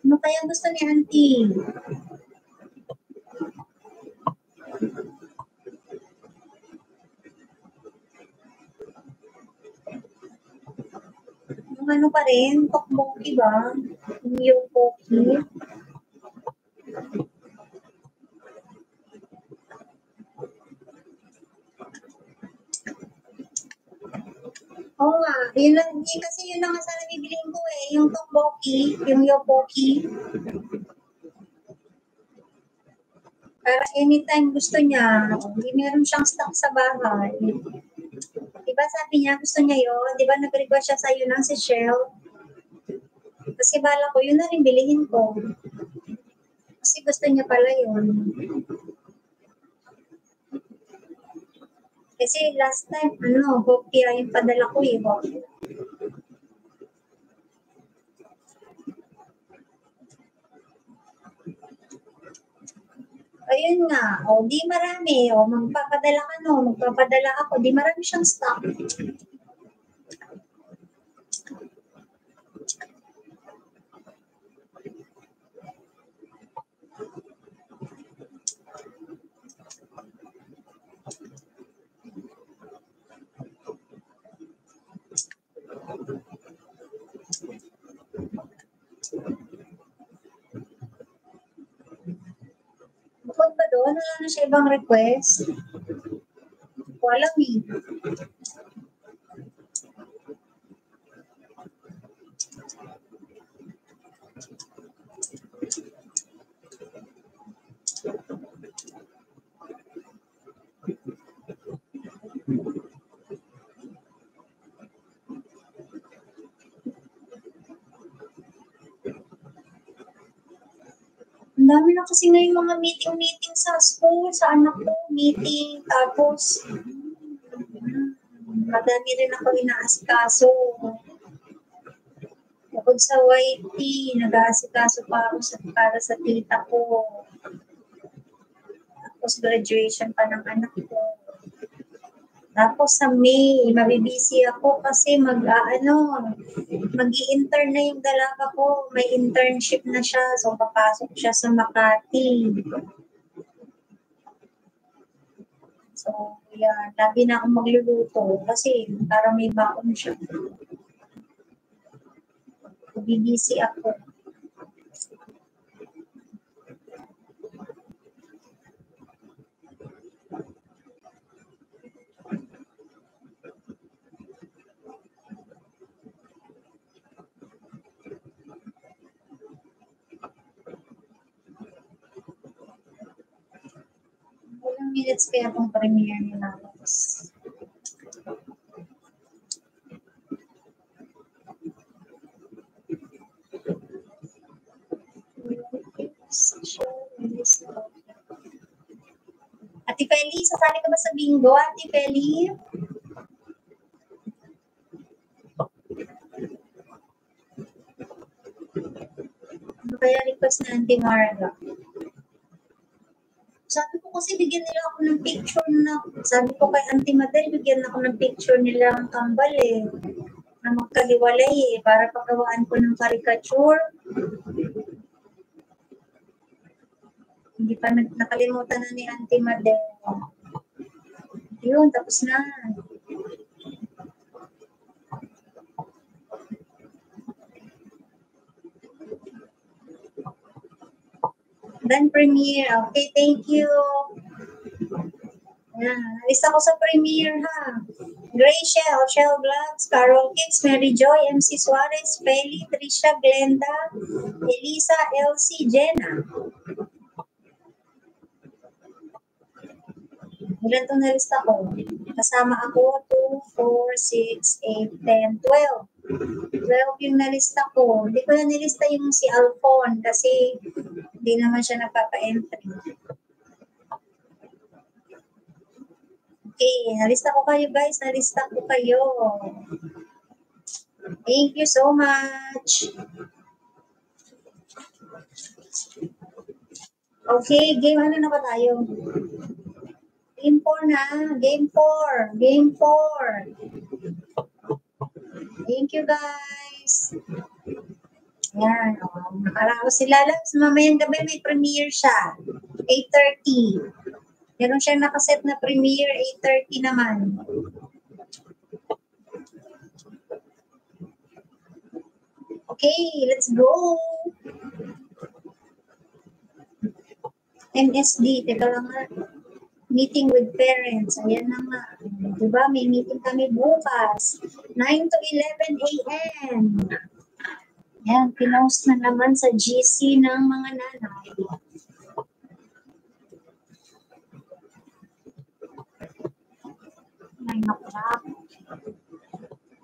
Ano kaya gusto ni Auntie? Yung ano pa rin, tokboki ba? Yung poki. Oo nga, yun lang, kasi yun lang nga sana bibiliin ko eh, yung tokboki, yung yopoki. Para anytime gusto niya, hindi meron siyang stock sa bahay. Diba sabi niya, gusto niya yun? Diba nag-request siya sa'yo ng si Shell? Kasi bala ko, yun na rin bilihin ko. Kasi gusto niya pala yun. Kasi last time, hopia yung padala ko eh. Ayun nga, di marami. Magpapadala ka magpapadala ako. Di marami siyang stock. Bukod pa doon, wala na siya ibang request. Wala eh. Ang dami na kasi ngayon mga meeting sa school, sa anak ko, meeting, tapos madami rin ako inaasikaso. Bukod sa YT, nag-aasikaso pa ako para sa tita ko. Tapos graduation pa ng anak ko. Tapos sa May, mabibisi ako kasi mag-i-intern na yung dalaga ko. May internship na siya, so papasok siya sa Makati. So, yan, lagi na akong magluluto kasi para may baon siya. Mabibisi ako. Ilang minutes kaya itong premiere nila. Ate Feli, sasali ka ba sa bingo, Ate Feli? Ano kaya request na Auntie Marga? Sabi ko kasi bigyan nila ako ng picture sabi ko kay Auntie Madel, bigyan ako ng picture nila ang kambal eh. Na magkaliwalay eh, para pagawaan ko ng caricature. Hindi pa nakalimutan na ni Auntie Madel. Yun, tapos na. Then premiere. Okay, thank you. Yan. Alis ako sa premiere ha. Gray Shell Vlogs, Carol Kids, Mary Joy, MC Suarez, Feli, Trisha, Glenda, Elisa, Elsie, Jenna. Ilan itong nalista ko? Kasama ako, 2, 4, 6, 8, 10, 12. 12 yung nalista ko. Hindi ko na nilista yung si Alphon kasi hindi naman siya nagpapa-entry. Okay, nalista ko kayo guys. Nalista ko kayo. Thank you so much. Okay, game ano na ba tayo? Game 4 na. Game 4. Game 4. Thank you guys. Yan, nakaraos sila. Mamayang gabi may premiere siya. 8:30. Meron siyang nakaset na premiere, 8:30 naman. Okay, let's go. MSD, teka lang nga. Meeting with parents. Ayan na nga. Diba, may meeting kami bukas. 9 to 11 a.m. Ayan, pinost na naman sa GC ng mga nanay. Nine o'clock.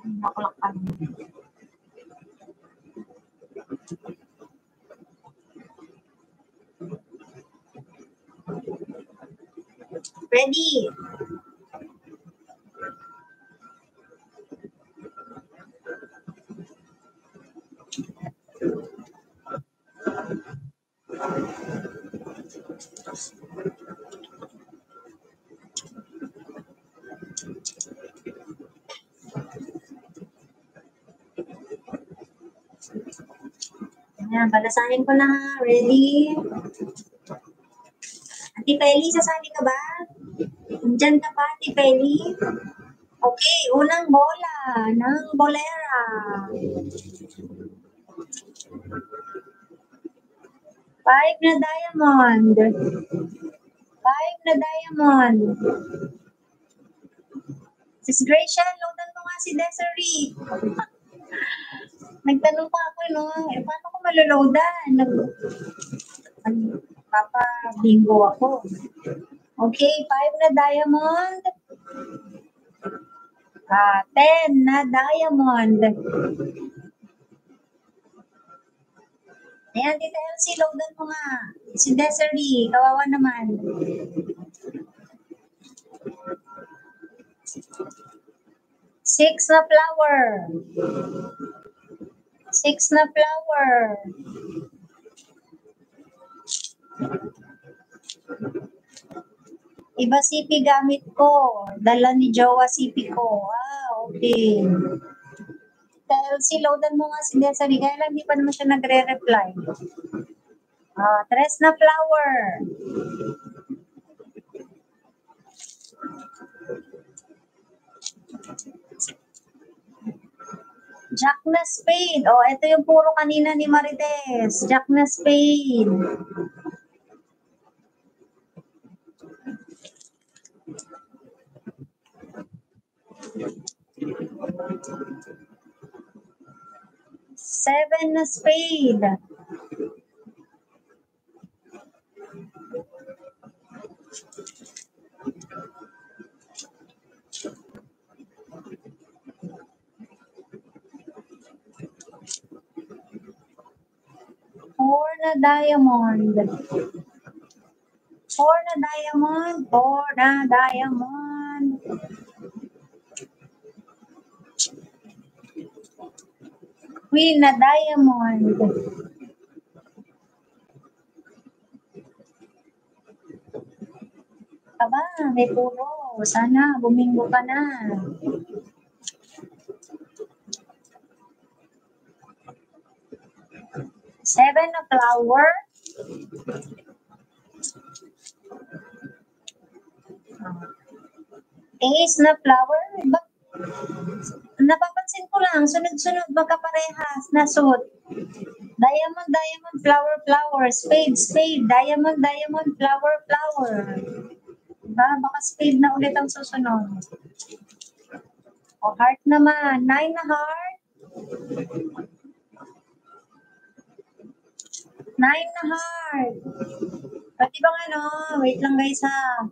9 o'clock pa naman. Ready? Ayan, balasahin ko na. Ready? Ate Peli, sasali ka ba? Nandyan ka pa, Ate Peli? Okay, unang bola ng bolera. 5 na diamond. 5 na diamond. Sis Gracia, loadan mo nga si Desiree. Nagtanong pa ako, no? Paano ko maloloadan? Papa-bingo ako. Okay, 5 na diamond. 10 na diamond. Ayan, Tita Elsie, loadan mo nga. Si Desiree, kawawa naman. 6 na flower. 6 na flower. Iba CP gamit ko. Dala ni Jowa CP ko. Okay. Elsie, loadan mo nga si Desiree. Kaya lang di pa naman siya nagre-reply. 3 na flower. Jack na spade. Ito yung puro kanina ni Marites. Jack na spade. Seven na spade. Four na diamond. 4 na diamond. 4 na diamond. Queen na diamond. Aba, may puro. Sana bumingo ka na. 7 na flower. Ace na flower. Napapansin ko lang, sunod-sunod magkaparehas na suot. Diamond, diamond, flower, flower. Spade, spade. Diamond, diamond, flower, flower. Diba? Baka spade na ulit ang susunod. Heart naman. 9 na heart. 9 na heart. Pati bang wait lang guys ha.